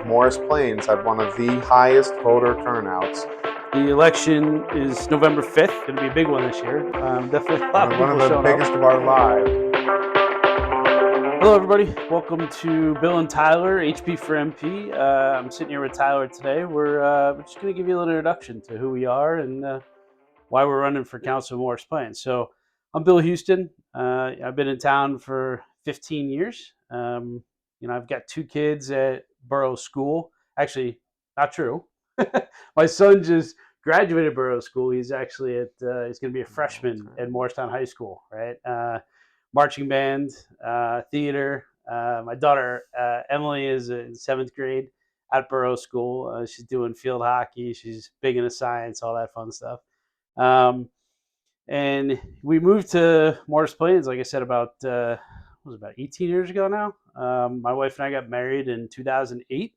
Morris Plains had one of the highest voter turnouts. The election is November 5th. Going to be a big one this year. Definitely a lot of One of people the showing biggest up. of our lives. Hello, everybody. Welcome to Bill and Tyler, HP for MP. I'm sitting here with Tyler today. We're just going to give you a little introduction to who we are and why we're running for council in Morris Plains. So I'm Bill Houston. I've been in town for 15 years. I've got two kids at Borough School. Actually, not true. My son just graduated Borough School. He's actually he's going to be a freshman at Morristown High School, right? Marching band, theater. My daughter Emily is in seventh grade at Borough School. She's doing field hockey. She's big into science, all that fun stuff. Um, and we moved to Morris Plains, like I said, about 18 years ago now. My wife and I got married in 2008,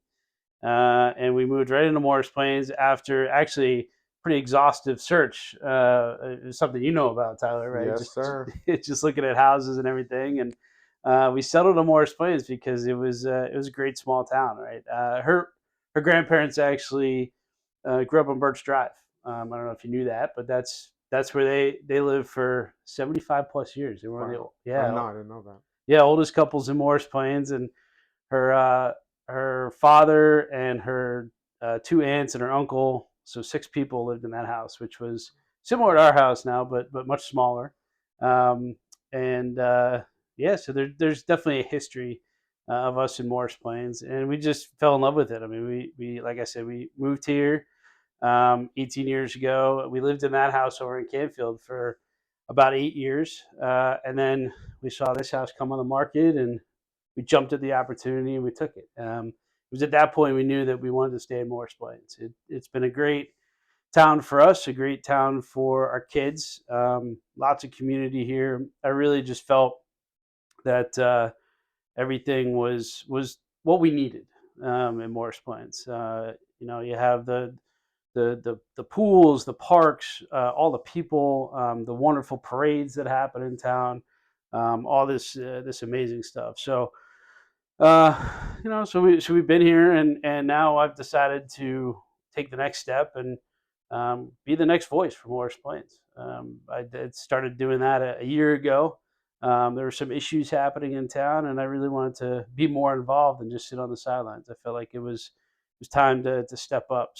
and we moved right into Morris Plains after actually pretty exhaustive search. It was something you know about, Tyler, right? Yes, sir. Just looking at houses and everything, and we settled in Morris Plains because it was a great small town, right? Her grandparents actually grew up on Birch Drive. I don't know if you knew that, but that's where they lived for 75 plus years. They were one of Wow. the No, I didn't know that. oldest couples in Morris Plains, and her her father and her two aunts and her uncle. So six people lived in that house, which was similar to our house now, but much smaller. Um, and so there's definitely a history of us in Morris Plains, and we just fell in love with it. I mean, we like I said, we moved here 18 years ago. We lived in that house over in Canfield for about 8 years, and then we saw this house come on the market, and we jumped at the opportunity and we took it. It was at that point we knew that we wanted to stay in Morris Plains. It's been a great town for us, a great town for our kids. Lots of community here. I really just felt that everything was what we needed in Morris Plains. You have the pools, the parks, all the people, the wonderful parades that happen in town, all this amazing stuff. So we've been here, and now I've decided to take the next step and be the next voice for Morris Plains. I started doing that a year ago. There were some issues happening in town, and I really wanted to be more involved and just sit on the sidelines. I felt like it was time to step up.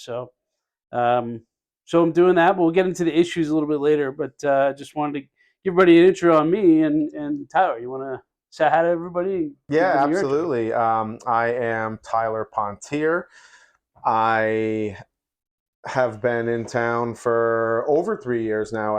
Um, so I'm doing that. But we'll get into the issues a little bit later. But just wanted to give everybody an intro on me and Tyler. You want to say hi to everybody and give Yeah, them your intro? absolutely. I am Tyler Pontier. I have been in town for over 3 years now.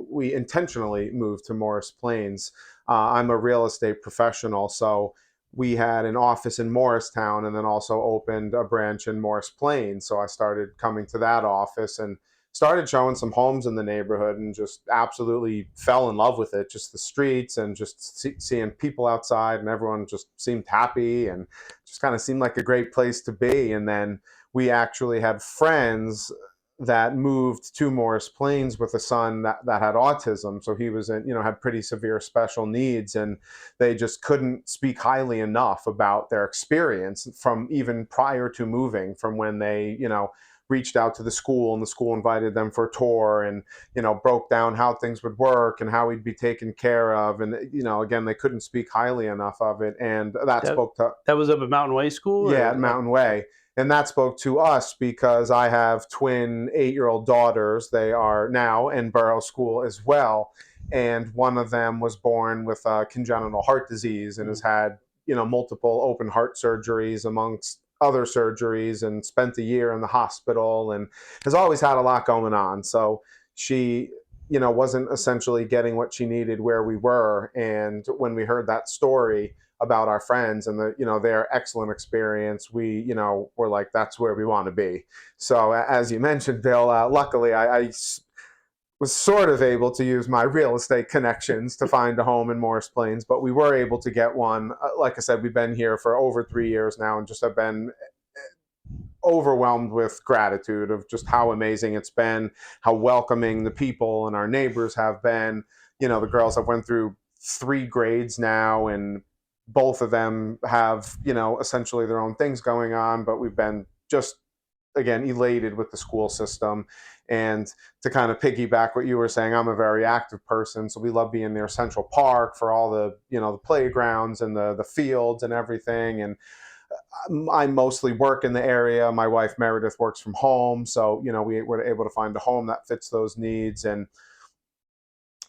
We intentionally moved to Morris Plains. I'm a real estate professional, so we had an office in Morristown and then also opened a branch in Morris Plains. So I started coming to that office and started showing some homes in the neighborhood and just absolutely fell in love with it. Just the streets and just seeing people outside, and everyone just seemed happy and just kind of seemed like a great place to be. And then we actually had friends that moved to Morris Plains with a son that had autism. So he was had pretty severe special needs, and they just couldn't speak highly enough about their experience from even prior to moving, from when they, reached out to the school and the school invited them for a tour and, broke down how things would work and how he'd be taken care of. And, again, they couldn't speak highly enough of it. And that That spoke to, that was up at Mountain Way School, yeah, or at Mountain Way. And that spoke to us because I have twin 8-year-old daughters. They are now in Borough School as well. And one of them was born with congenital heart disease and has had, multiple open heart surgeries amongst other surgeries, and spent a year in the hospital and has always had a lot going on. So she, wasn't essentially getting what she needed where we were. And when we heard that story about our friends and their excellent experience, we were like, that's where we want to be. So as you mentioned, Bill, luckily I was sort of able to use my real estate connections to find a home in Morris Plains, but we were able to get one. Like I said, we've been here for over 3 years now and just have been overwhelmed with gratitude of just how amazing it's been, how welcoming the people and our neighbors have been. The girls have went through 3 grades now, and both of them have, essentially their own things going on, but we've been just, again, elated with the school system. And to kind of piggyback what you were saying, I'm a very active person, so we love being near Central Park for all the, the playgrounds and the fields and everything. And I mostly work in the area. My wife Meredith works from home, so we were able to find a home that fits those needs. And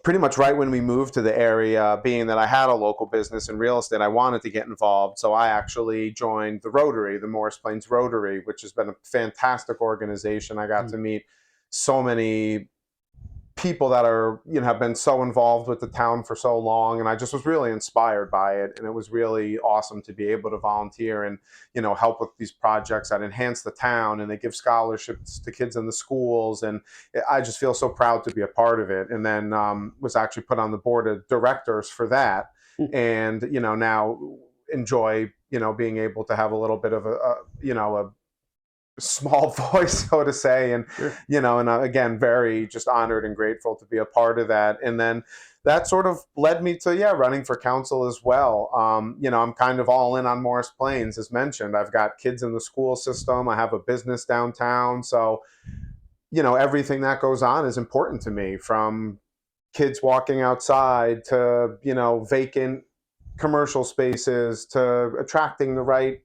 pretty much right when we moved to the area, being that I had a local business in real estate, I wanted to get involved. So I actually joined the Rotary, the Morris Plains Rotary, which has been a fantastic organization. I got to meet so many people that are, have been so involved with the town for so long, and I just was really inspired by it. And it was really awesome to be able to volunteer and help with these projects that enhance the town, and they give scholarships to kids in the schools, and I just feel so proud to be a part of it. And then was actually put on the board of directors for that, and now enjoy being able to have a little bit of a small voice, so to say. And Sure. and again, very just honored and grateful to be a part of that. And then that sort of led me to running for council as well. I'm kind of all in on Morris Plains. As mentioned, I've got kids in the school system, I have a business downtown, so everything that goes on is important to me, from kids walking outside to vacant commercial spaces, to attracting the right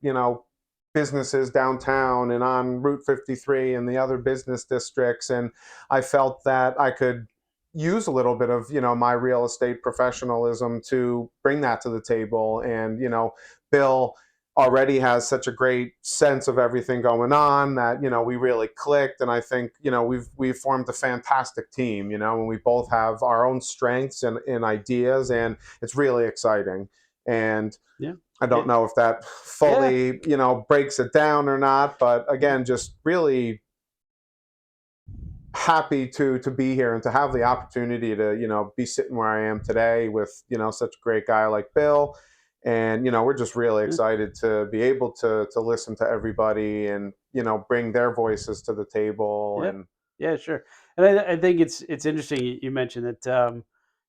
businesses downtown and on Route 53 and the other business districts. And I felt that I could use a little bit of my real estate professionalism to bring that to the table. And Bill already has such a great sense of everything going on that we really clicked. And I think we've formed a fantastic team, and we both have our own strengths and ideas, and it's really exciting. And Yeah. I don't know if that fully, breaks it down or not, but again, just really happy to be here and to have the opportunity to, be sitting where I am today with, such a great guy like Bill. And, we're just really excited to be able to listen to everybody and, bring their voices to the table. Yeah, And yeah, sure. And I think it's interesting you mentioned that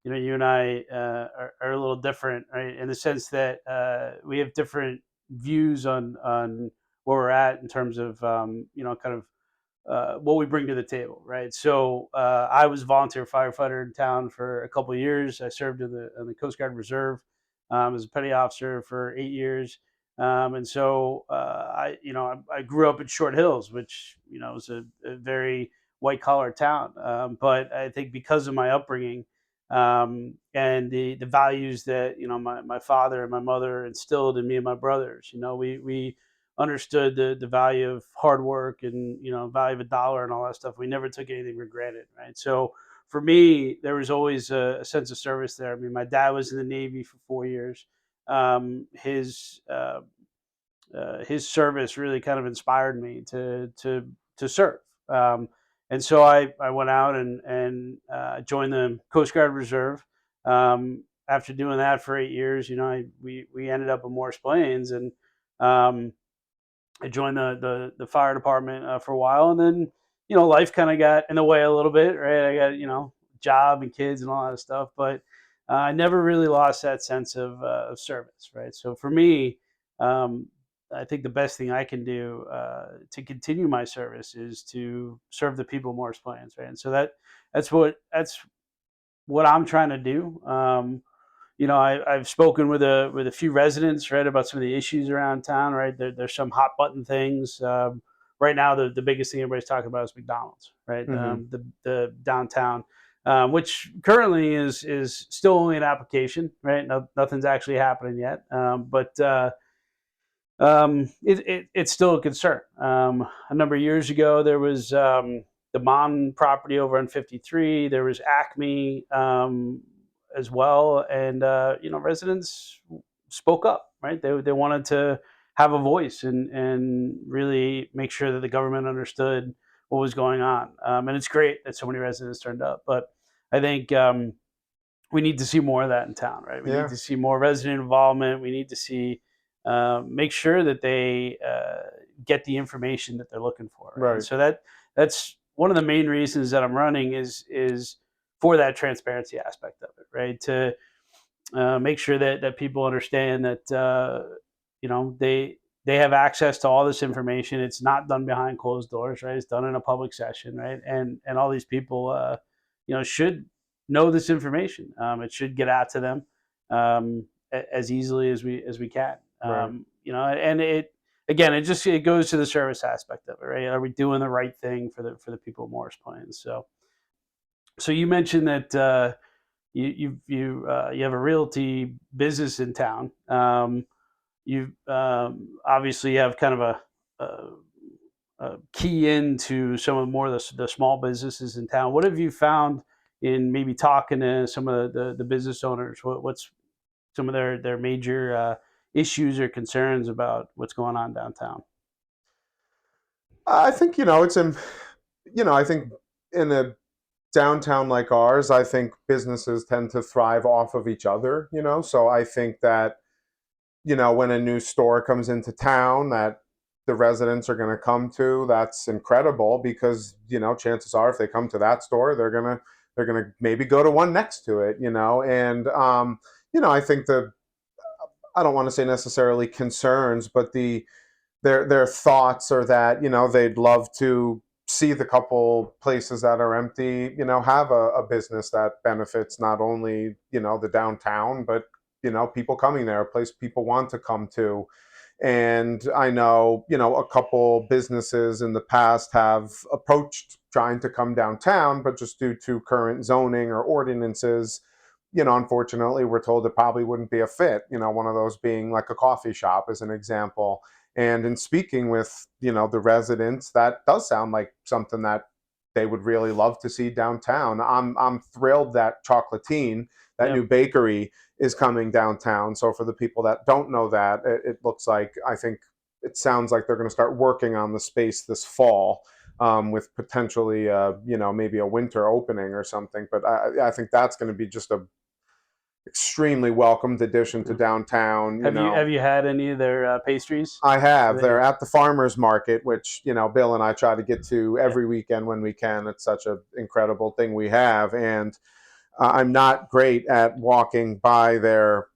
you and I are a little different, right? In the sense that we have different views on where we're at in terms of kind of what we bring to the table, right? So I was a volunteer firefighter in town for a couple of years. I served in the Coast Guard Reserve as a petty officer for 8 years. And so I grew up in Short Hills, which is a very white collar town. But I think because of my upbringing and the values that my father and my mother instilled in me and my brothers, we understood the value of hard work and value of a dollar and all that stuff. We never took anything for granted, right? So for me, there was always a sense of service there. I mean, my dad was in the Navy for 4 years. Um, his uh, his service really kind of inspired me to serve. Um, and so I went out and joined the Coast Guard Reserve. After doing that for 8 years, we ended up in Morris Plains, and um, I joined the fire department for a while, and then life kind of got in the way a little bit, right? I got job and kids and all that stuff, but I never really lost that sense of service, right? So for me, um, I think the best thing I can do to continue my service is to serve the people of Morris Plains, right? And so that's what I'm trying to do. I've spoken with a few residents, right, about some of the issues around town. Right, there's some hot button things. Right now, the biggest thing everybody's talking about is McDonald's, right? mm-hmm. The downtown, which currently is still only an application, right? Nothing's actually happening yet, but it's still a concern. A number of years ago, there was the Mon property over on 53. There was Acme as well, and residents spoke up. Right, they wanted to have a voice and really make sure that the government understood what was going on. And it's great that so many residents turned up, but I think we need to see more of that in town, right? We need Yeah. to see more resident involvement. We need to see make sure that they get the information that they're looking for, right? And Right. so that's one of the main reasons that I'm running is for that transparency aspect of it, right? make sure that people understand that they have access to all this information. It's not done behind closed doors, right? It's done in a public session, right? And all these people, should know this information. It should get out to them as easily as we can. Right. And it goes to the service aspect of it, right? Are we doing the right thing for the people of Morris Plains? So you mentioned that you have a realty business in town. You obviously have kind of a key into some of more of the small businesses in town. What have you found in maybe talking to some of the business owners? What's some of their major issues or concerns about what's going on downtown? I think I think in a downtown like ours, I think businesses tend to thrive off of each other. So I think that when a new store comes into town that the residents are going to come to, that's incredible because chances are if they come to that store, they're gonna maybe go to one next to it. And I think I don't want to say necessarily concerns, but their thoughts are that they'd love to see the couple places that are empty have a business that benefits not only the downtown, but people coming there, a place people want to come to. And I know a couple businesses in the past have approached trying to come downtown, but just due to current zoning or ordinances, unfortunately, we're told it probably wouldn't be a fit. One of those being like a coffee shop, as an example. And in speaking with the residents, that does sound like something that they would really love to see downtown. I'm thrilled that Chocolatine, that Yeah, new bakery, is coming downtown. So for the people that don't know that, it looks like, I think it sounds like they're going to start working on the space this fall, with potentially maybe a winter opening or something. But I think that's going to be just a extremely welcomed addition to yeah. downtown. Have you had any of their pastries? I have. They, They're at the farmers market, which Bill and I try to get to yeah. every weekend when we can. It's such an incredible thing we have, and I'm not great at walking by their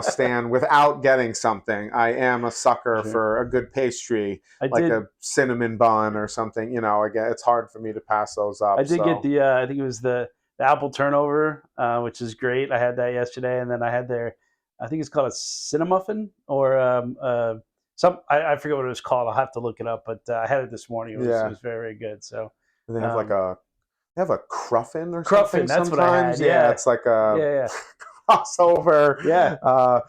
stand without getting something. I am a sucker Sure. for a good pastry, I like did. a cinnamon bun or something. Again, it's hard for me to pass those I up. did get So the. I think it was the apple turnover, which is great. I had that yesterday, and then I had their. I think it's called a cinnamon or some. I forget what it was called. I'll have to look it up. But I had it this morning. It yeah, was very very good. So they have like um, a they have a cruffin or something Cruffin, that's what I sometimes. had. Yeah, Yeah, it's like a yeah, crossover. yeah, Uh,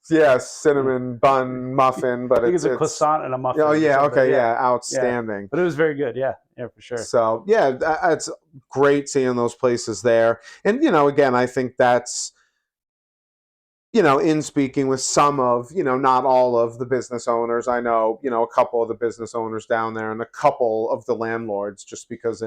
yeah, yeah. cinnamon bun I muffin, but think it's it's a it's croissant and a oh muffin or yeah, something. okay, Yeah, yeah, yeah. outstanding. But it was very good. Yeah, yeah, for sure. So yeah, it's great seeing those places there. And again, I think that's in speaking with some of, not all of the business owners. I know, a couple of the business owners down there and a couple of the landlords, just because,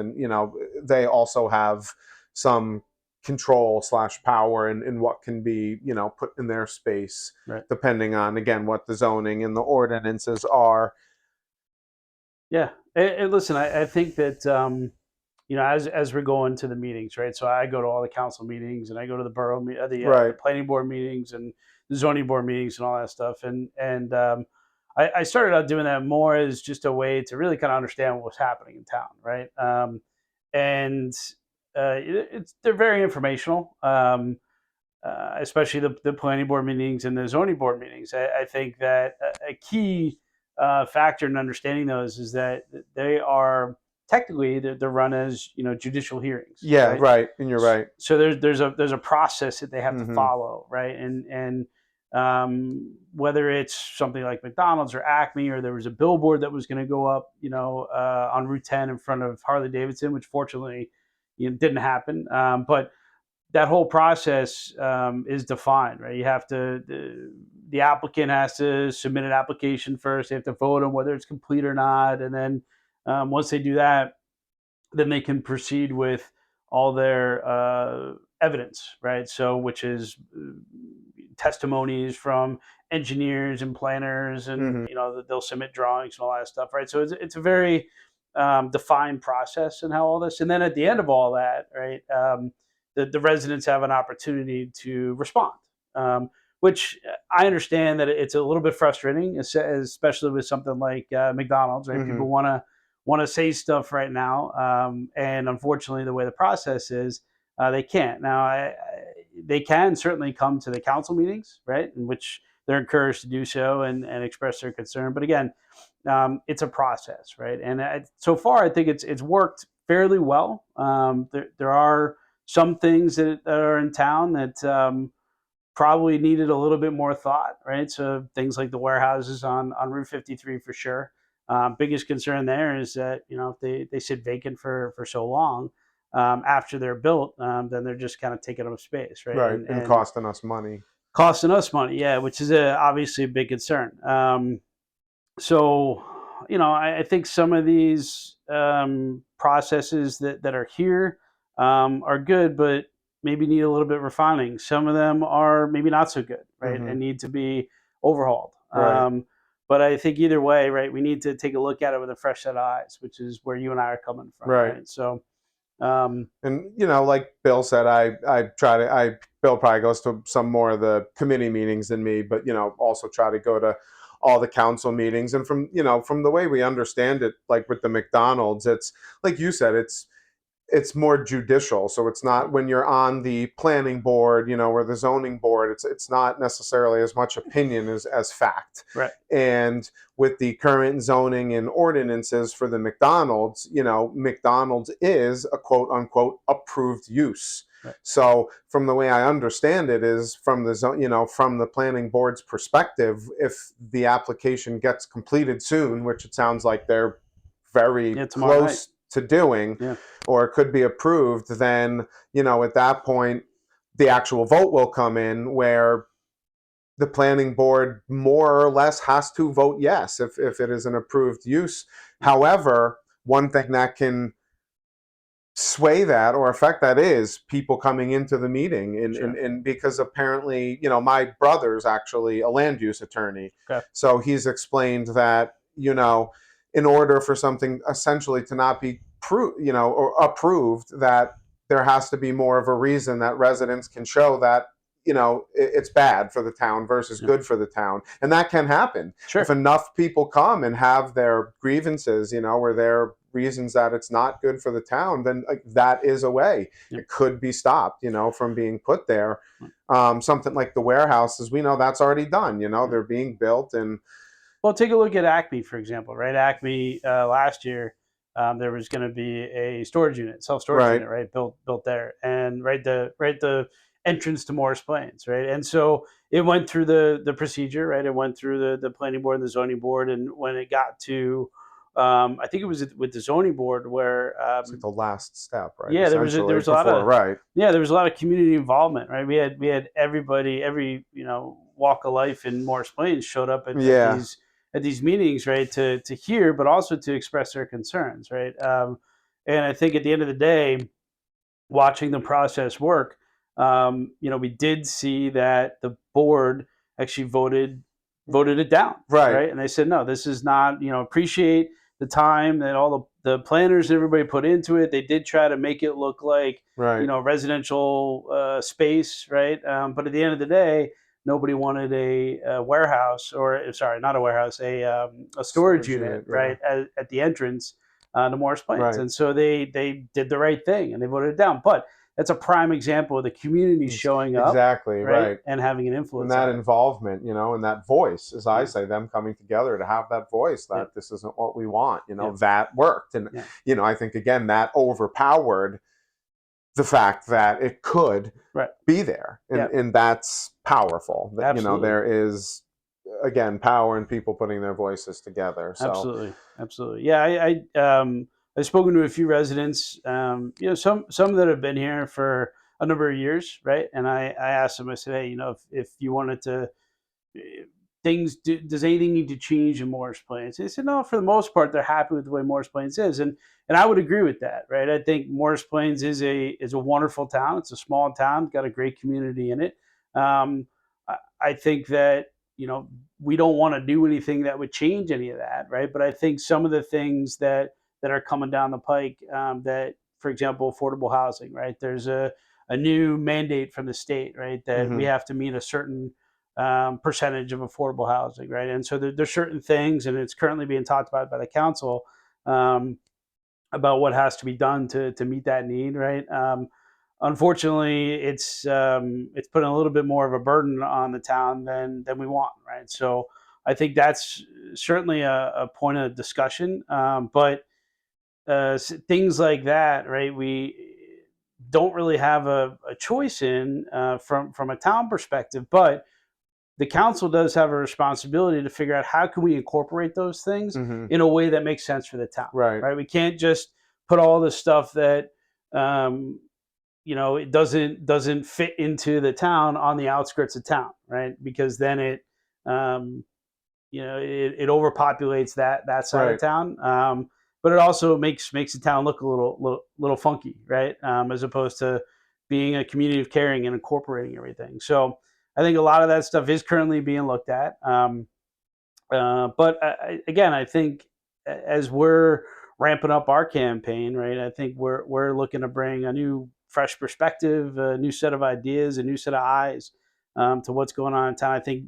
they also have some control slash power in what can be, put in their space, Right. depending on, again, what the zoning and the ordinances are. Yeah. And listen, I think that as we're going to the meetings, right? So I go to all the council meetings, and I go to the the Right. planning board meetings and the zoning board meetings and all that stuff. And I started out doing that more as just a way to really kind of understand what was happening in town, right? And they're very informational. Especially the planning board meetings and the zoning board meetings. I think that a key factor in understanding those is that they are technically they're run as judicial hearings, Yeah. right? Right. And you're right. So there's a process that they have to Hmm. follow, right? And whether it's something like McDonald's or Acme, or there was a billboard that was going to go up, on Route 10 in front of Harley Davidson, which fortunately didn't happen. But that whole process is defined, right? You have to the applicant has to submit an application first. They have to vote on whether it's complete or not, and then once they do that, then they can proceed with all their evidence, right? So, which is testimonies from engineers and planners, and Hmm. they'll submit drawings and all that stuff, right? So it's a very defined process and how all this, and then at the end of all that, right? the residents have an opportunity to respond. Which I understand that it's a little bit frustrating, especially with something like McDonald's, right? Hmm. People want to say stuff right now, and unfortunately, the way the process is, they can't. Now, they can certainly come to the council meetings, right, in which they're encouraged to do so and express their concern. But again, it's a process, right? And so far, I think it's worked fairly well. There are some things that are in town that probably needed a little bit more thought, right? So things like the warehouses on Route 53 for sure. Biggest concern there is that if they sit vacant for so long after they're built, then they're just kind of taking up space, right? Right, and And costing us money. costing us money, yeah, which is obviously a big concern. So, I think some of these processes that are here are good, but maybe need a little bit of refining. Some of them are maybe not so good, right, Hmm. and need to be overhauled. Right. But I think either way, right, we need to take a look at it with a fresh set of eyes, which is where you and I are coming from, Right. right? So, um, And like Bill said, Bill probably goes to some more of the committee meetings than me, but also try to go to all the council meetings. And from the way we understand it, like with the McDonald's, it's like you said, it's more judicial. So it's not when you're on the planning board, or the zoning board, it's not necessarily as much opinion as fact. right, And with the current zoning and ordinances for the McDonald's, McDonald's is a quote unquote approved use. right, So from the way I understand it is from the zone, from the planning board's perspective, if the application gets completed soon, which it sounds like they're very yeah, tomorrow night, close to doing, yeah, or it could be approved, then at that point the actual vote will come in where the planning board more or less has to vote yes if it is an approved use. However, one thing that can sway that or affect that is people coming into the meeting, and, sure, and, and because apparently my brother's actually a land use attorney, okay, so he's explained that in order for something essentially to not be or approved, that there has to be more of a reason that residents can show that it's bad for the town versus yeah, good for the town, and that can happen if sure, enough people come and have their grievances, or their reasons that it's not good for the town, then that is a way yeah. it could be stopped, from being put there. Something like the warehouses, we know that's already done. Yeah. They're being built, and Well, take a look at Acme, for example, right? Acme last year, there was going to be a storage unit, self storage right, unit, right, built there, and right the entrance to Morris Plains, right, and so it went through the procedure, right? It went through the planning board and the zoning board, and when it got to, I think it was with the zoning board where it's like the last step, right, yeah, there essentially was a lot before, of right, yeah, there was a lot of community involvement, right? We had everybody, every walk of life in Morris Plains showed up yeah, at these meetings, right? To hear, but also to express their concerns, right? And I think at the end of the day, watching the process work, we did see that the board actually voted it down, right, right? And they said, no, this is not, appreciate the time that all the planners and everybody put into it. They did try to make it look like, right, residential space, right? But at the end of the day, nobody wanted a warehouse, or sorry, not a warehouse, a storage storage unit, unit, yeah, right, at the entrance to Morris Plains. right. And so they did the right thing and they voted it down. But that's a prime example of the community showing up, Exactly, right, right. and having an And influence that on it. involvement, and that voice, as I Yeah, say, them coming together to have that voice yeah, that this isn't what we want, yeah, that worked. And, yeah. I think, again, that overpowered the fact that it could Right. be there. Yeah, And that's powerful. That, absolutely. there is, again, power in people putting their voices together. So, Absolutely, absolutely. Yeah, I've spoken to a few residents. Some that have been here for a number of years, right? And I asked them. I said, hey, if you wanted to, does anything need to change in Morris Plains? They said no. For the most part, they're happy with the way Morris Plains is, and I would agree with that, right? I think Morris Plains is a wonderful town. It's a small town, got a great community in it. I think that we don't want to do anything that would change any of that, right? But I think some of the things that are coming down the pike, that, for example, affordable housing, right? There's a new mandate from the state, right? That we Hmm. have to meet a certain percentage of affordable housing, right? And so there's certain things, and it's currently being talked about by the council um, about what has to be done to meet that need, right? Unfortunately, it's putting a little bit more of a burden on the town than we want, right? So I think that's certainly a point of discussion, but things like that, right? We don't really have a choice in from a town perspective, but the council does have a responsibility to figure out how can we incorporate those things Hmm. in a way that makes sense for the town, Right. right? We can't just put all the stuff that um, it doesn't fit into the town on the outskirts of town, right? Because then um, it overpopulates that side of Right. town. But it also makes the town look a little funky, right? As opposed to being a community of caring and incorporating everything. So I think a lot of that stuff is currently being looked at. But again, I think as we're ramping up our campaign, right? I think we're looking to bring a new, fresh perspective, a new set of ideas, a new set of eyes to what's going on in town. I think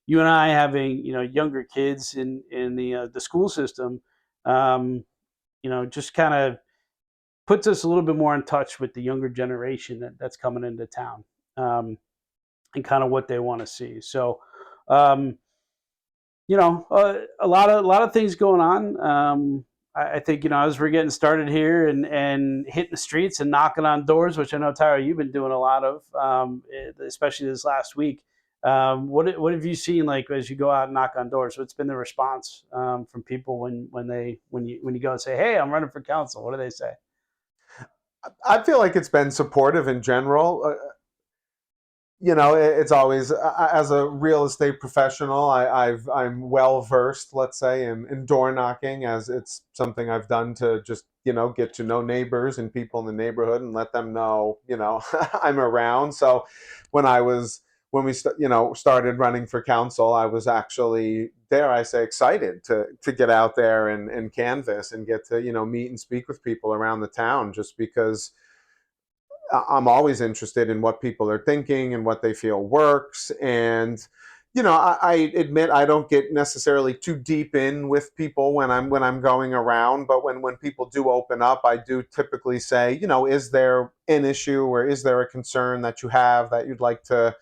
you and I having younger kids in the school system, um, just kind of puts us a little bit more in touch with the younger generation that's coming into town and kind of what they want to see. So. Um, a lot of things going on. I think as we're getting started here and hitting the streets and knocking on doors, which I know Tyler, you've been doing a lot of, especially this last week. What have you seen like as you go out and knock on doors? What's been the response from people when you go and say, "Hey, I'm running for council"? What do they say? I feel like it's been supportive in general. It's always as a real estate professional, I'm well versed, let's say, in door knocking, as it's something I've done to just get to know neighbors and people in the neighborhood and let them know I'm around. So when I was when we started running for council, I was actually, dare I say, excited to get out there and canvass and get to meet and speak with people around the town, just because I'm always interested in what people are thinking and what they feel works. And I admit I don't get necessarily too deep in with people when I'm going around, but when people do open up, I do typically say, is there an issue or is there a concern that you have that you'd like to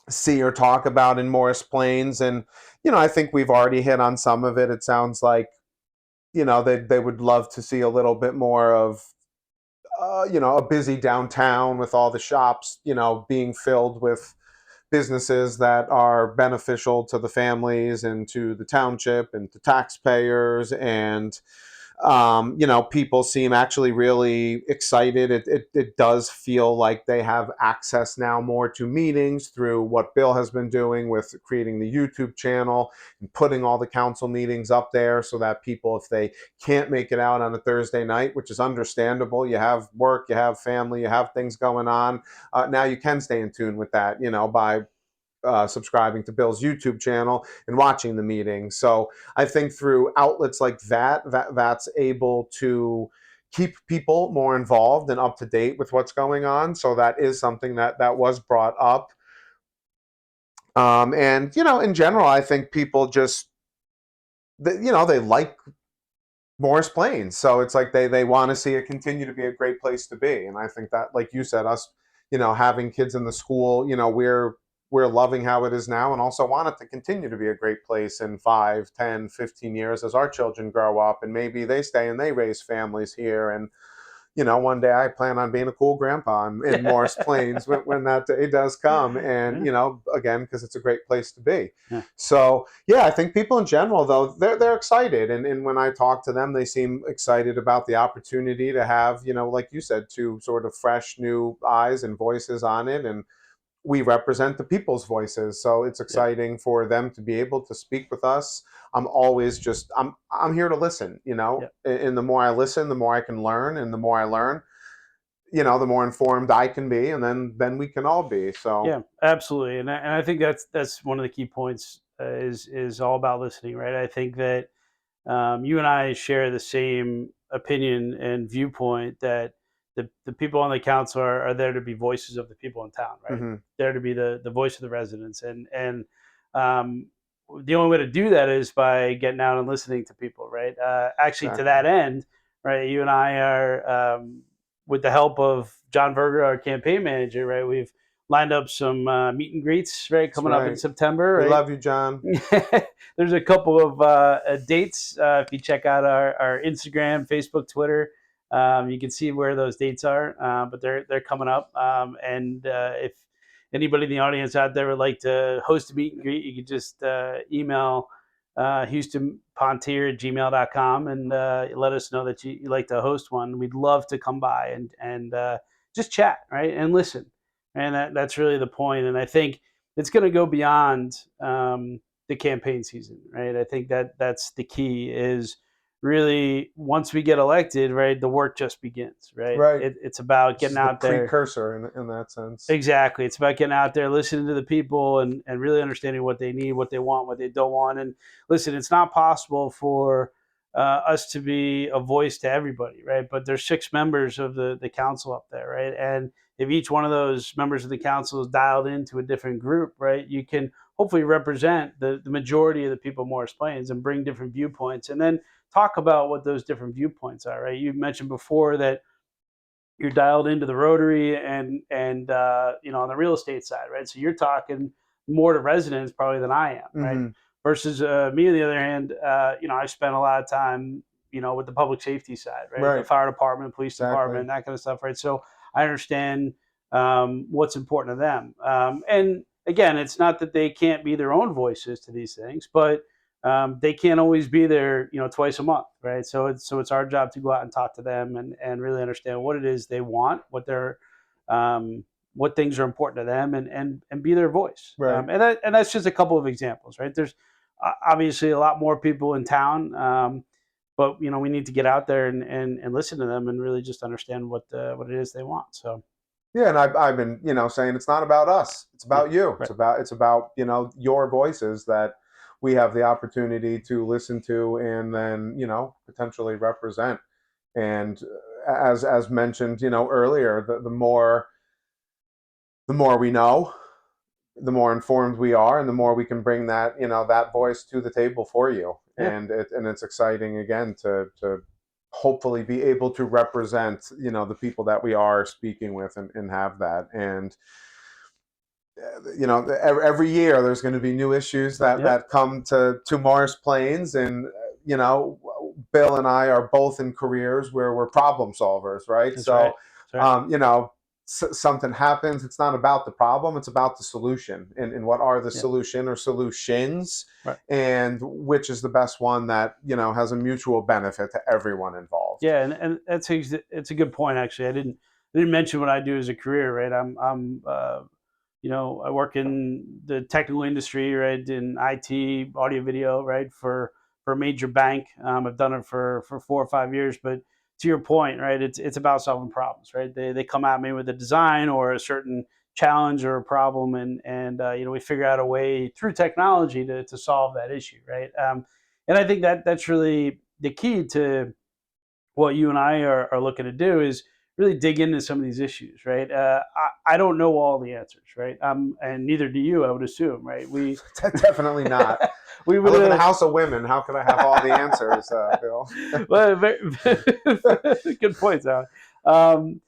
see or talk about in Morris Plains? And I think we've already hit on some of it. It sounds like they would love to see a little bit more of a busy downtown with all the shops, being filled with businesses that are beneficial to the families and to the township and to taxpayers. And people seem actually really excited. It does feel like they have access now more to meetings through what Bill has been doing with creating the YouTube channel and putting all the council meetings up there, so that people, if they can't make it out on a Thursday night, which is understandable, you have work, you have family, you have things going on, now you can stay in tune with that, by subscribing to Bill's YouTube channel and watching the meeting. So I think through outlets like that's able to keep people more involved and up to date with what's going on. So that is something that was brought up. And in general, I think people just they like Morris Plains. So it's like they want to see it continue to be a great place to be. And I think that, like you said, us, having kids in the school, we're loving how it is now and also want it to continue to be a great place in 5, 10, 15 years as our children grow up and maybe they stay and they raise families here. And one day I plan on being a cool grandpa in Morris Plains when that day does come. And, Yeah, again, because it's a great place to be. yeah, So, yeah, I think people in general, though, they're excited. And when I talk to them, they seem excited about the opportunity to have, like you said, two sort of fresh new eyes and voices on it. And we represent the people's voices, so it's yeah, exciting for them to be able to speak with us. I'm here to listen, yeah. and the more I listen, the more I can learn, and the more I learn, the more informed I can be, and then we can all be. So Yeah, absolutely, and I think that's one of the key points is all about listening, right? I think that you and I share the same opinion and viewpoint that the people on the council are there to be voices of the people in town, right? Mm-hmm. There to be the voice of the residents, and um, the only way to do that is by getting out and listening to people, right? Actually, to Exactly. that end, right, you and I are, with the help of John Berger, our campaign manager, right, we've lined up some meet and greets, right, That's coming up in right. September, We right? love you, John. There's a couple of dates. If you check out our Instagram, Facebook, Twitter, you can see where those dates are. But they're coming up. And if anybody in the audience out there would like to host a meet and greet, you can just email Houston Pontier at gmail.com and let us know that you like to host one. We'd love to come by and just chat, right, and listen. And that's really the point. And I think it's going to go beyond the campaign season, right? I think that's the key is really once we get elected, right, the work just begins, right? Right. It's about This getting is the out there. precursor in that sense. Exactly. It's about getting out there, listening to the people and really understanding what they need, what they want, what they don't want. And listen, it's not possible for us to be a voice to everybody, right? But there's 6 members of the council up there, right? And if each one of those members of the council is dialed into a different group, right, you can hopefully represent the majority of the people of Morris Plains and bring different viewpoints and then talk about what those different viewpoints are, right? You mentioned before that you're dialed into the Rotary and on the real estate side, right? So you're talking more to residents probably than I am, right? Mm-hmm. Versus me, on the other hand, I spent a lot of time, with the public safety side, right? The Right. fire department, police Exactly. department, that kind of stuff, right? So I understand what's important to them. And again, it's not that they can't be their own voices to these things, but they can't always be there, twice a month, right? So it's our job to go out and talk to them and really understand what it is they want, um, what things are important to them, and be their voice. Right. And that's just a couple of examples, right? There's obviously a lot more people in town, but we need to get out there and listen to them and really just understand what it is they want. So Yeah, and I've been saying it's not about us. It's yeah, about you. right, It's about your voices that we have the opportunity to listen to and then potentially represent. And as mentioned earlier, the more we know, the more informed we are, and the more we can bring that voice to the table for you. yeah, And it's exciting again to hopefully be able to represent the people that we are speaking with and have that. And every year there's going to be new issues that yeah, come to Morris Plains, and Bill and I are both in careers where we're problem solvers, right? that's right, So that's right, something happens, it's not about the problem, it's about the solution, and what are the yeah, solution or solutions, right. and which is the best one that has a mutual benefit to everyone involved. Yeah, and it's a good point actually. I didn't mention what I do as a career, right? I work in the technical industry, right, in IT, audio, video, right, for a major bank. I've done it for 4 or 5 years, but to your point, right, it's about solving problems, right? They come at me with a design or a certain challenge or a problem, and we figure out a way through technology to solve that issue, right? And I think that's really the key to what you and I are looking to do is really dig into some of these issues, right? I don't know all the answers, right? And neither do you, I would assume, right? We Definitely not. we I would live in a house of women. How could I have all the answers, Bill? well, good points, Alan.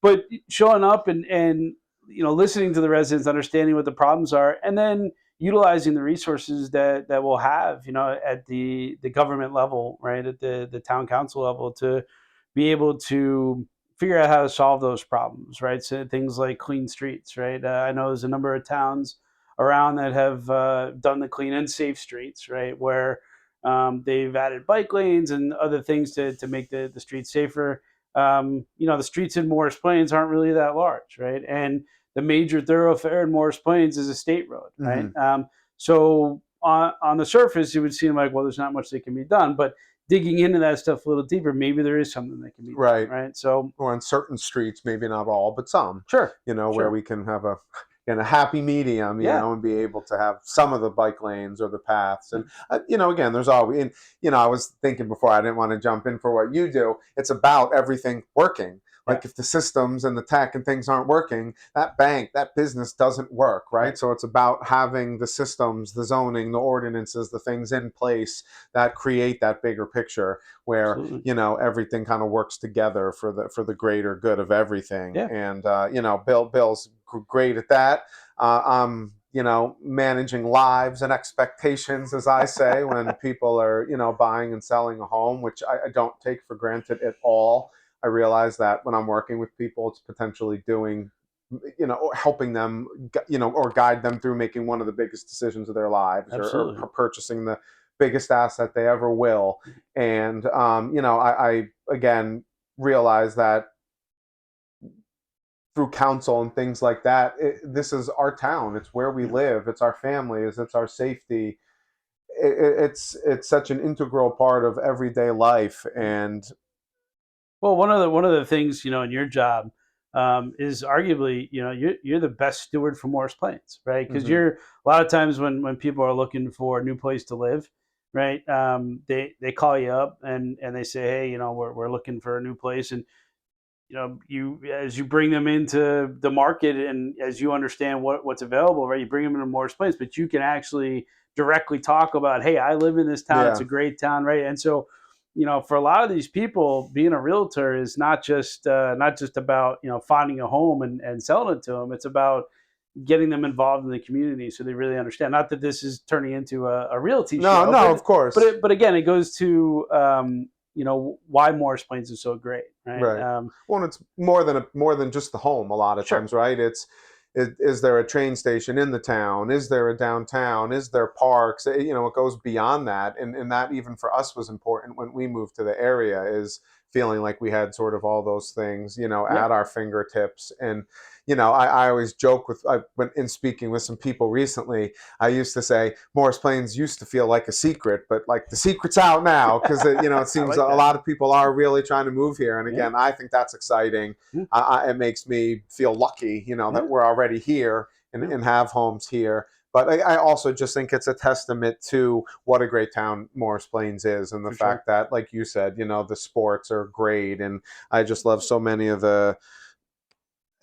But showing up and listening to the residents, understanding what the problems are, and then utilizing the resources that we'll have at the government level, right, at the town council level, to be able to figure out how to solve those problems, right? So things like clean streets, right? I know there's a number of towns around that have done the clean and safe streets, right, where they've added bike lanes and other things to make the streets safer. The streets in Morris Plains aren't really that large, right? And the major thoroughfare in Morris Plains is a state road, right? Mm-hmm. So on the surface, it would seem like, well, there's not much that can be done, but digging into that stuff a little deeper, maybe there is something that can be done, Right. right? So Or on certain streets, maybe not all, but some, sure, where sure, we can have a happy medium, yeah, and be able to have some of the bike lanes or the paths. And, again, there's always, and, I was thinking before, I didn't want to jump in for what you do. It's about everything working. Yeah. Like if the systems and the tech and things aren't working, that bank, that business doesn't work, right? Right. So it's about having the systems, the zoning, the ordinances, the things in place that create that bigger picture where, Absolutely. everything kind of works together for the greater good of everything. Yeah. And Bill's great at that. I'm managing lives and expectations, as I say, when people are buying and selling a home, which I don't take for granted at all. I realize that when I'm working with people, it's potentially doing, helping them, or guide them through making one of the biggest decisions of their lives, or Absolutely. purchasing the biggest asset they ever will. And I again realize that through council and things like that, this is our town. It's where we Yeah. live. It's our families. It's our safety. It's such an integral part of everyday life. And Well, one of the things in your job is arguably you're the best steward for Morris Plains, right? Because mhm. you're a lot of times when people are looking for a new place to live, right? They call you up and they say, hey, we're looking for a new place, and you as you bring them into the market and as you understand what's available, right? You bring them into Morris Plains, but you can actually directly talk about, hey, I live in this town. It's Yeah. a great town, right? And so, for a lot of these people, being a realtor is not just about finding a home and selling it to them. It's about getting them involved in the community so they really understand. Not that this is turning into a realty No, show, no, of course. but again, it goes to why Morris Plains is so great, right? Right. Well, and it's more than just the home. A lot of Sure. times, right? Is there a train station in the town? Is there a downtown? Is there parks? It goes beyond that, and that even for us was important when we moved to the area. Is feeling like we had sort of all those things, Yeah. at our fingertips. And I always joke when in speaking with some people recently, I used to say Morris Plains used to feel like a secret, but like the secret's out now because it I seems a like that. lot of people are really trying to move here. And Yeah. again, I think that's exciting. Yeah. It makes me feel lucky, Yeah. that we're already here Yeah. and have homes here. But I also just think it's a testament to what a great town Morris Plains is, and the For sure. fact that, like you said, the sports are great, and I just love so many of the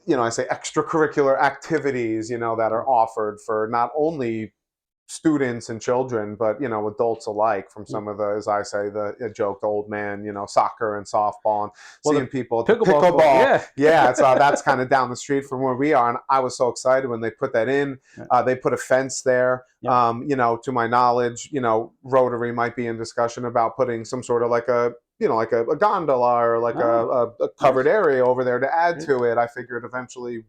I say extracurricular activities, that Yeah. are offered for not only students and children, but adults alike. From Yeah. some of the, as I say, the joke, the old man, soccer and softball, and Well, seeing the people at the pickleball court. pickleball. Yeah. Yeah, it's that's kind of down the street from where we are, and I was so excited when they put that in. Yeah. They put a fence there. Yeah. To my knowledge, Rotary might be in discussion about putting some sort of like a gondola or like Oh, a covered nice. area over there to add Yeah. to it. I figured eventually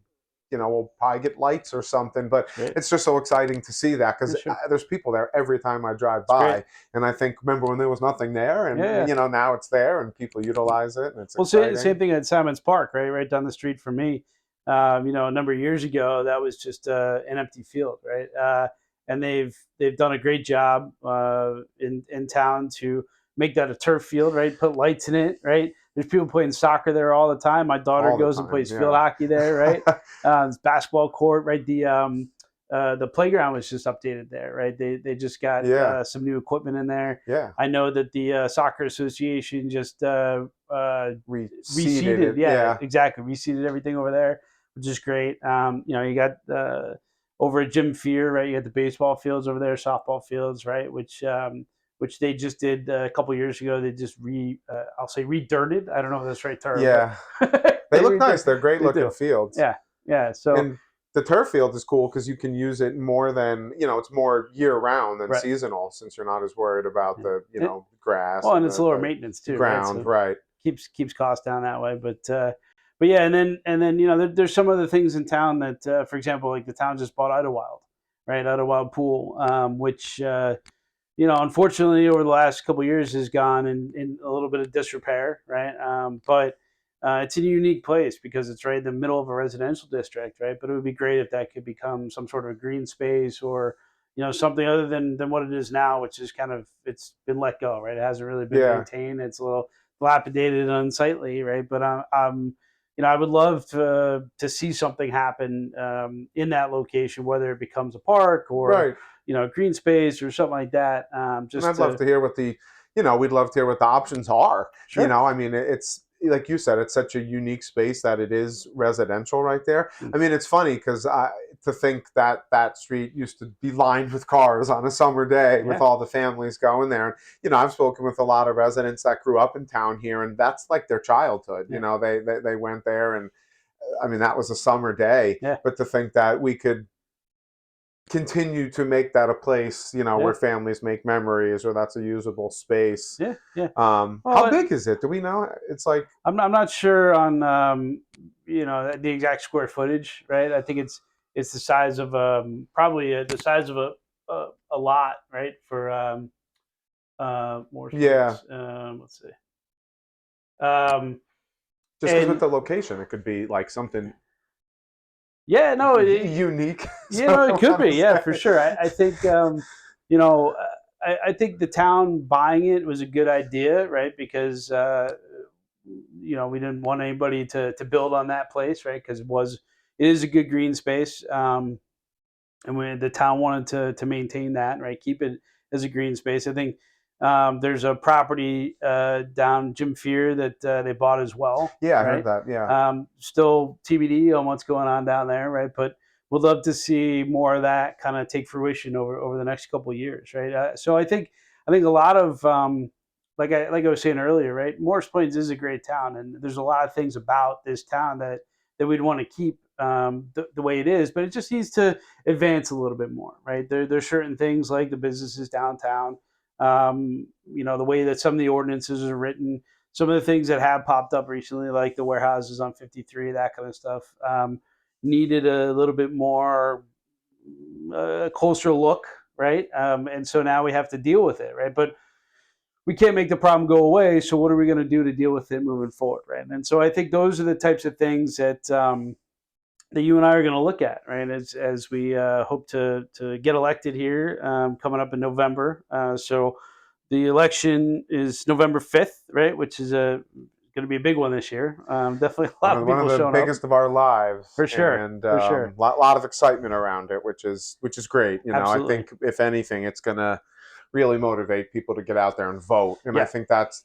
we'll probably get lights or something. But It's great. it's just so exciting to see that Yeah. because Sure. there's people there every time I drive It's great. by, and I think, remember when there was nothing there, Yeah. and Yeah. now it's there, and people utilize it, and it's Well, exciting. same thing at Simon's Park, right down the street from me. A number of years ago, that was just an empty field, right? And they've done a great job in town to make that a turf field, right? Put lights in it, right? There's people playing soccer there all the time. My daughter All the goes and time, plays field yeah. hockey there, right? This basketball court, right? The playground was just updated there, right? They just got Yeah, some new equipment in there. yeah. I know that the soccer association just Reseeded reseeded. it, Yeah, yeah. exactly. Reseeded everything over there, which is great. You got over at Jim Fear, right? You got the baseball fields over there, softball fields, right? Which they just did a couple years ago. They just I'll say redirted. I don't know if that's the right term, but Yeah, they they look redid. nice. They're great They looking do. fields. Yeah, yeah. So And the turf field is cool because you can use it more than it's more year round than right. seasonal, since you're not as worried about Yeah. the grass Well, and and it's lower the maintenance too, right? ground, So right? keeps costs down that way. But yeah, and then there's some other things in town that, for example, like the town just bought Idlewild, right? Idlewild Pool, which unfortunately over the last couple of years has gone in a little bit of disrepair, right? But it's a unique place because it's right in the middle of a residential district, right? But it would be great if that could become some sort of a green space or something other than what it is now, which is kind of it's been let go, right? It hasn't really been Yeah, maintained. It's a little dilapidated and unsightly, right? But I would love to see something happen in that location, whether it becomes a park or right. green space or something like that. And Just I'd love to to hear what we'd love to hear what the options are. Sure. I mean, it's like you said, it's such a unique space that it is residential right there. Mm. I mean, it's funny because to think that that street used to be lined with cars on a summer day with Yeah, all the families going there. And, I've spoken with a lot of residents that grew up in town here, and that's like their childhood. yeah, They went there, and I mean, that was a summer day. yeah, But to think that we could continue to make that a place, yeah, where families make memories, or that's a usable space. yeah, yeah. How Well, big is it? Do we know? It's like, I'm not sure on the exact square footage, right? I think it's the size of probably the size of a lot, right? For Morris yeah, Plains. Let's see. Um, just because with and the location, it could be like something yeah, no, unique. you So know, I it could want be, to yeah, for say, sure. I think you know, I think the town buying it was a good idea, right? Because we didn't want anybody to build on that place, right? Because it is a good green space. And when the town wanted to maintain that, right, keep it as a green space. I think there's a property down Jim Fear that they bought as well, yeah, I heard right? that. Yeah, Still TBD on what's going on down there, right? But we'd love to see more of that kind of take fruition over the next couple of years, right? So I think a lot of like I was saying earlier, right? Morris Plains is a great town, and there's a lot of things about this town that we'd want to keep the way it is, but it just needs to advance a little bit more, right? There's certain things like the businesses downtown, the way that some of the ordinances are written, some of the things that have popped up recently, like the warehouses on 53, that kind of stuff, needed a little bit more closer look, right? And so now we have to deal with it, right? But we can't make the problem go away. So what are we going to do to deal with it moving forward, right? And so I think those are the types of things that you and I are going to look at, right? As we hope to get elected here coming up in November. So the election is November 5th, right? Which is going to be a big one this year. Definitely a one lot of of one of people the showing up biggest of our lives, for sure, and for sure, lot of excitement around it, which is great. I absolutely, think if anything, it's gonna really motivate people to get out there and vote. And I yeah, think that's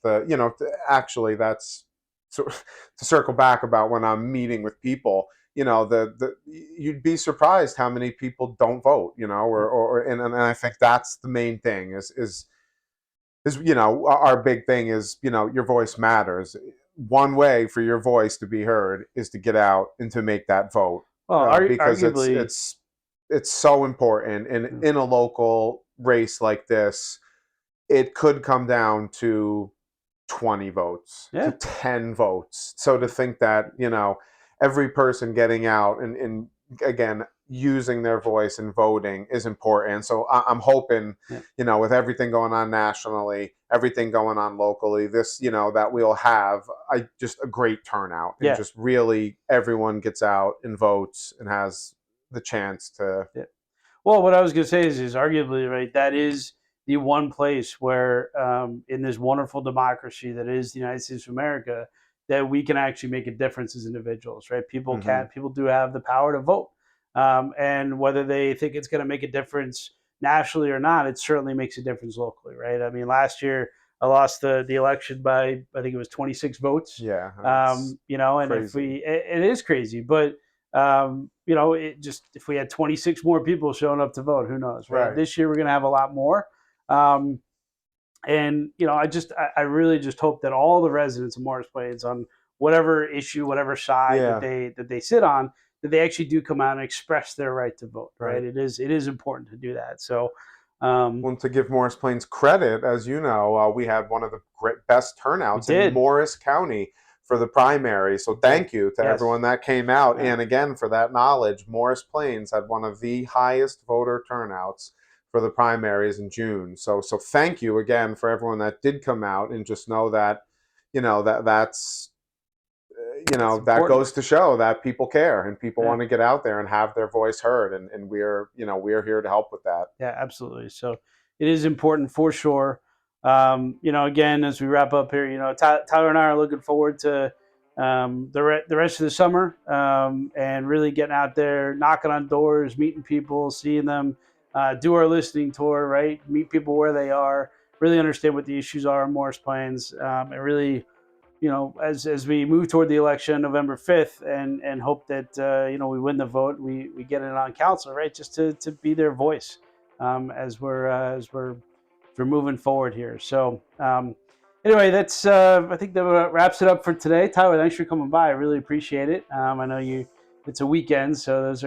actually that's so to circle back about when I'm meeting with people. The you'd be surprised how many people don't vote. yeah, And I think that's the main thing is our big thing is your voice matters. One way for your voice to be heard is to get out and to make that vote, well, because it's arguably, it's it's so important. And yeah, in a local race like this, it could come down to 20 votes to yeah, 10 votes. So to think that, every person getting out and again, using their voice and voting is important. So I'm hoping, yeah, with everything going on nationally, everything going on locally, this, that we'll have just a great turnout, and yeah, just really everyone gets out and votes and has the chance to. yeah. Well, what I was going to say is arguably, right, that is the one place where, in this wonderful democracy that is the United States of America, that we can actually make a difference as individuals, right? Mhm. People do have the power to vote, and whether they think it's going to make a difference nationally or not, it certainly makes a difference locally, right? I mean, last year I lost the election by, I think it was 26 votes, Yeah, it's and if crazy. it is crazy, but it just, if we had 26 more people showing up to vote, who knows, right? Right. This year we're going to have a lot more. Um, and I really just hope that all the residents of Morris Plains, on whatever issue, whatever side Yeah. that they sit on, that they actually do come out and express their right to vote, right? Right. It is important to do that. So um, Well, to give Morris Plains credit, as you know, we had one of the best we turnouts in did, Morris County for the primary. So we did, thank you to yes, everyone that came out. yeah, And again, for that knowledge, Morris Plains had one of the highest voter turnouts for the primaries in June. So thank you again for everyone that did come out, and just know that, that's it's that important. goes to show that people care and people Yeah. want to get out there and have their voice heard. And we're here to help with that. Yeah, absolutely. So it is important for sure. Again, as we wrap up here, Tyler and I are looking forward to the rest of the summer, and really getting out there, knocking on doors, meeting people, seeing them, do our listening tour, right? Meet people where they are, really understand what the issues are in Morris Plains, and really as we move toward the election November 5th, and hope that we win the vote, we get it on council, right? Just to be their voice, as we're moving forward here. So anyway, that's I think that wraps it up for today. Tyler, thanks for coming by. I really appreciate it. I know it's a weekend, so those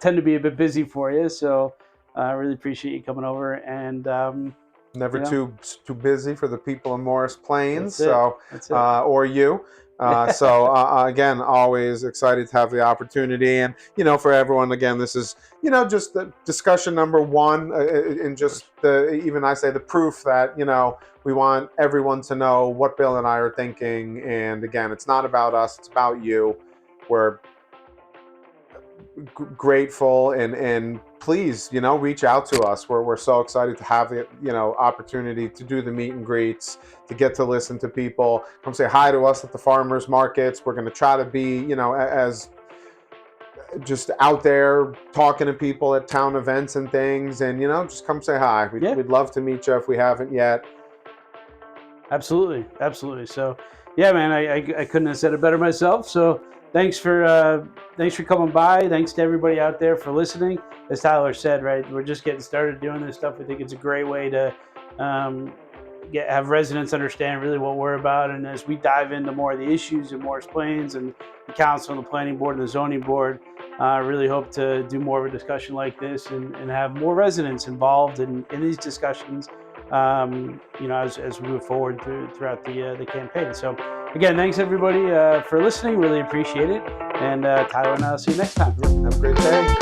tend to be a bit busy for you. So I really appreciate you coming over, and Never too busy for the people in Morris Plains, that's it. so That's it. or you. So again, always excited to have the opportunity, and for everyone, again, this is just the discussion number one, and just even I say the proof that we want everyone to know what Bill and I are thinking, and again, it's not about us, it's about you. We're grateful, and please reach out to us. We're so excited to have the opportunity to do the meet and greets, to get to listen to people, come say hi to us at the farmers markets. We're going to try to be as just out there talking to people at town events and things, and just come say hi. We'd love to meet you if we haven't yet. Absolutely. So yeah, man, I couldn't have said it better myself. So thanks for coming by. Thanks to everybody out there for listening. As Tyler said, right, we're just getting started doing this stuff. We think it's a great way to have residents understand really what we're about. And as we dive into more of the issues in Morris Plains and the council and the planning board and the zoning board, I really hope to do more of a discussion like this, and have more residents involved in these discussions, as we move forward throughout the campaign. So again, thanks everybody for listening. Really appreciate it. And Tyler and I'll see you next time. Have a great day.